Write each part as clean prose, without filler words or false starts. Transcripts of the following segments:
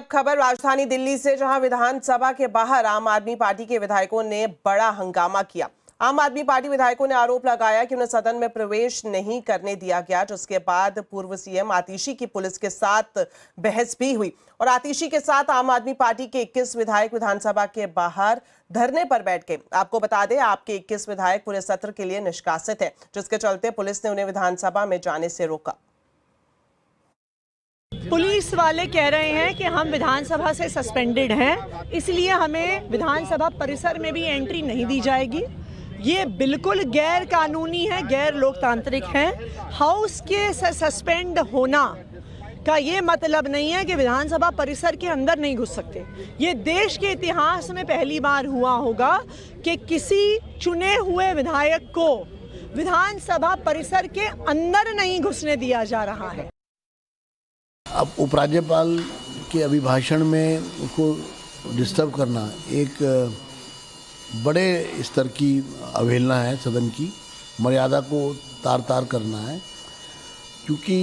अब खबर राजधानी दिल्ली से, जहां विधानसभा के बाहर आम आदमी पार्टी के विधायकों ने बड़ा हंगामा किया। आम आदमी पार्टी विधायकों ने आरोप लगाया कि उन्हें सदन में प्रवेश नहीं करने दिया गया, जिसके बाद पूर्व सीएम आतिशी की पुलिस के साथ बहस भी हुई और आतिशी के साथ आम आदमी पार्टी के 21 विधायक विधानसभा के बाहर धरने पर बैठ गए। आपको बता दें, आपके 21 विधायक पूरे सत्र के लिए निष्कासित है, जिसके चलते पुलिस ने उन्हें विधानसभा में जाने से रोका। पुलिस वाले कह रहे हैं कि हम विधानसभा से सस्पेंडेड हैं, इसलिए हमें विधानसभा परिसर में भी एंट्री नहीं दी जाएगी। ये बिल्कुल गैर कानूनी है, गैर लोकतांत्रिक है। हाउस के सस्पेंड होना का ये मतलब नहीं है कि विधानसभा परिसर के अंदर नहीं घुस सकते। ये देश के इतिहास में पहली बार हुआ होगा कि किसी चुने हुए विधायक को विधानसभा परिसर के अंदर नहीं घुसने दिया जा रहा है। अब उपराज्यपाल के अभिभाषण में उसको डिस्टर्ब करना एक बड़े स्तर की अवहेलना है, सदन की मर्यादा को तार तार करना है। क्योंकि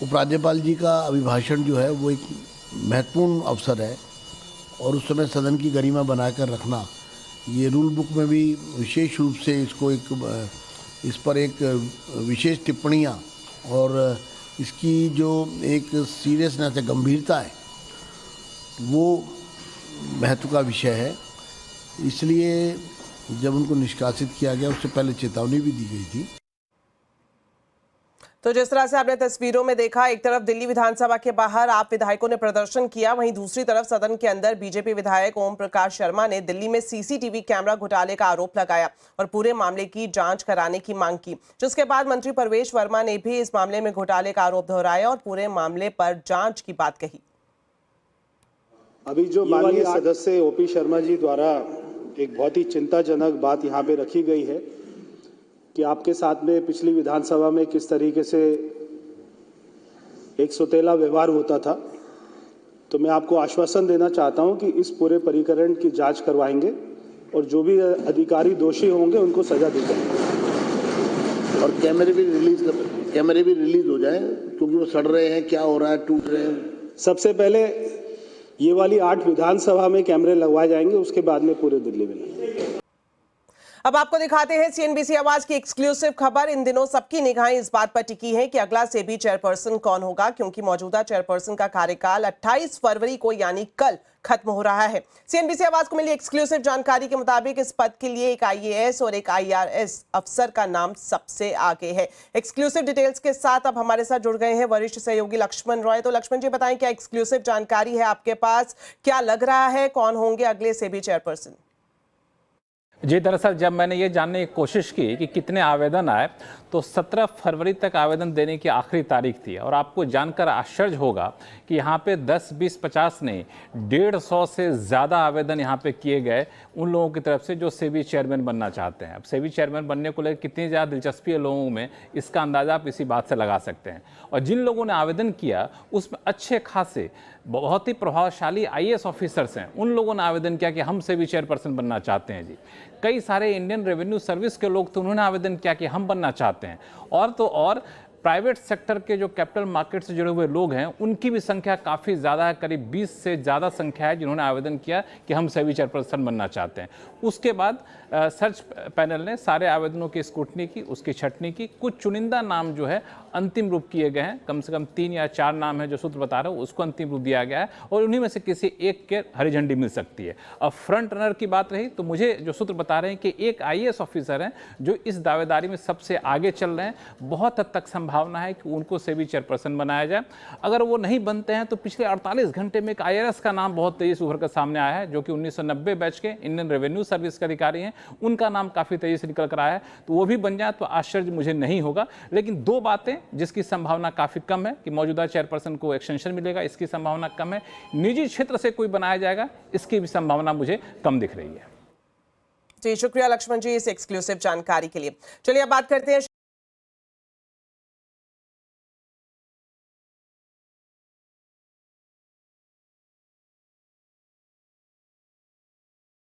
उपराज्यपाल जी का अभिभाषण जो है वो एक महत्वपूर्ण अवसर है और उस समय सदन की गरिमा बनाकर रखना, ये रूल बुक में भी विशेष रूप से इसको इस पर एक विशेष टिप्पणियाँ और इसकी जो एक सीरियसनेस है, गंभीरता है, वो महत्व का विषय है। इसलिए जब उनको निष्कासित किया गया उससे पहले चेतावनी भी दी गई थी। तो जिस तरह से आपने तस्वीरों में देखा, एक तरफ दिल्ली विधानसभा के बाहर आप विधायकों ने प्रदर्शन किया, वहीं दूसरी तरफ सदन के अंदर बीजेपी विधायक ओम प्रकाश शर्मा ने दिल्ली में सीसीटीवी कैमरा घोटाले का आरोप लगाया और पूरे मामले की जांच कराने की मांग की, जिसके बाद मंत्री परवेश वर्मा ने भी इस मामले में घोटाले का आरोप दोहराया और पूरे मामले पर जांच की बात कही। अभी जो माननीय सदस्य ओपी शर्मा जी द्वारा एक बहुत ही चिंताजनक बात यहाँ पे रखी गई है कि आपके साथ में पिछली विधानसभा में किस तरीके से एक सौतेला व्यवहार होता था, तो मैं आपको आश्वासन देना चाहता हूं कि इस पूरे प्रकरण की जांच करवाएंगे और जो भी अधिकारी दोषी होंगे उनको सजा दी जाएगी। और कैमरे भी रिलीज हो जाए, क्योंकि वो सड़ रहे हैं, क्या हो रहा है, टूट रहे हैं। सबसे पहले ये वाली 8 विधानसभा में कैमरे लगवाए जाएंगे, उसके बाद में पूरे दिल्ली में। अब आपको दिखाते हैं सीएनबीसी आवाज की एक्सक्लूसिव खबर। इन दिनों सबकी निगाहें इस बात पर टिकी हैं कि अगला सेबी चेयरपर्सन कौन होगा, क्योंकि मौजूदा चेयरपर्सन का कार्यकाल 28 फरवरी को यानी कल खत्म हो रहा है। सीएनबीसी आवाज को मिली एक्सक्लूसिव जानकारी के मुताबिक इस पद के लिए एक आईएएस और एक आईआरएस अफसर का नाम सबसे आगे है। एक्सक्लूसिव डिटेल्स के साथ अब हमारे साथ जुड़ गए हैं वरिष्ठ सहयोगी लक्ष्मण रॉय। तो लक्ष्मण जी, बताएं, क्या एक्सक्लूसिव जानकारी है आपके पास? क्या लग रहा है, कौन होंगे अगले सेबी चेयरपर्सन? जी, दरअसल जब मैंने ये जानने की कोशिश की कि कितने आवेदन आए, तो 17 फरवरी तक आवेदन देने की आखिरी तारीख थी। और आपको जानकर आश्चर्य होगा कि यहाँ पे 10, 20, 50 नहीं, 150 से ज़्यादा आवेदन यहाँ पे किए गए उन लोगों की तरफ से जो सेबी चेयरमैन बनना चाहते हैं। अब सेबी चेयरमैन बनने को लेकर कितनी ज़्यादा दिलचस्पी है लोगों में, इसका अंदाज़ा आप इसी बात से लगा सकते हैं। और जिन लोगों ने आवेदन किया उसमें अच्छे खासे बहुत ही प्रभावशाली आईएएस ऑफिसर्स हैं, उन लोगों ने आवेदन किया कि हम सेबी चेयरपर्सन बनना चाहते हैं। जी, कई सारे इंडियन रेवेन्यू सर्विस के लोग तो उन्होंने आवेदन किया कि हम बनना चाहते हैं। और तो और प्राइवेट सेक्टर के जो कैपिटल मार्केट से जुड़े हुए लोग हैं उनकी भी संख्या काफ़ी ज़्यादा है, करीब 20 से ज़्यादा संख्या है जिन्होंने आवेदन किया कि हम सेबी चेयरपर्सन बनना चाहते हैं। उसके बाद सर्च पैनल ने सारे आवेदनों की स्क्रूटनी की, उसकी छटनी की। कुछ चुनिंदा नाम जो है अंतिम रूप किए गए हैं, कम से कम 3 या 4 नाम है जो सूत्र बता रहे हो, उसको अंतिम रूप दिया गया है और उन्हीं में से किसी एक के हरी झंडी मिल सकती है। अब फ्रंट रनर की बात रही तो मुझे जो सूत्र बता रहे हैं कि एक आईएएस ऑफिसर हैं जो इस दावेदारी में सबसे आगे चल रहे हैं। बहुत हद तक संभावना है कि उनको सेबी चेयरपर्सन बनाया जाए। अगर वो नहीं बनते हैं तो पिछले 48 घंटे में एक आईआरएस का नाम बहुत तेजी से उभर कर सामने आया है, जो कि 1990 बैच के इंडियन रेवेन्यू सर्विस के अधिकारी हैं। उनका नाम काफ़ी तेजी से निकल कर आया है, तो वो भी बन जाए तो आश्चर्य मुझे नहीं होगा। लेकिन 2 बातें जिसकी संभावना काफ़ी कम है कि मौजूदा चेयरपर्सन को एक्सटेंशन मिलेगा, इसकी संभावना कम है। निजी क्षेत्र से कोई बनाया जाएगा, इसकी भी संभावना मुझे कम दिख रही है। जी, शुक्रिया लक्ष्मण जी इस एक्सक्लूसिव जानकारी के लिए। चलिए अब बात करते हैं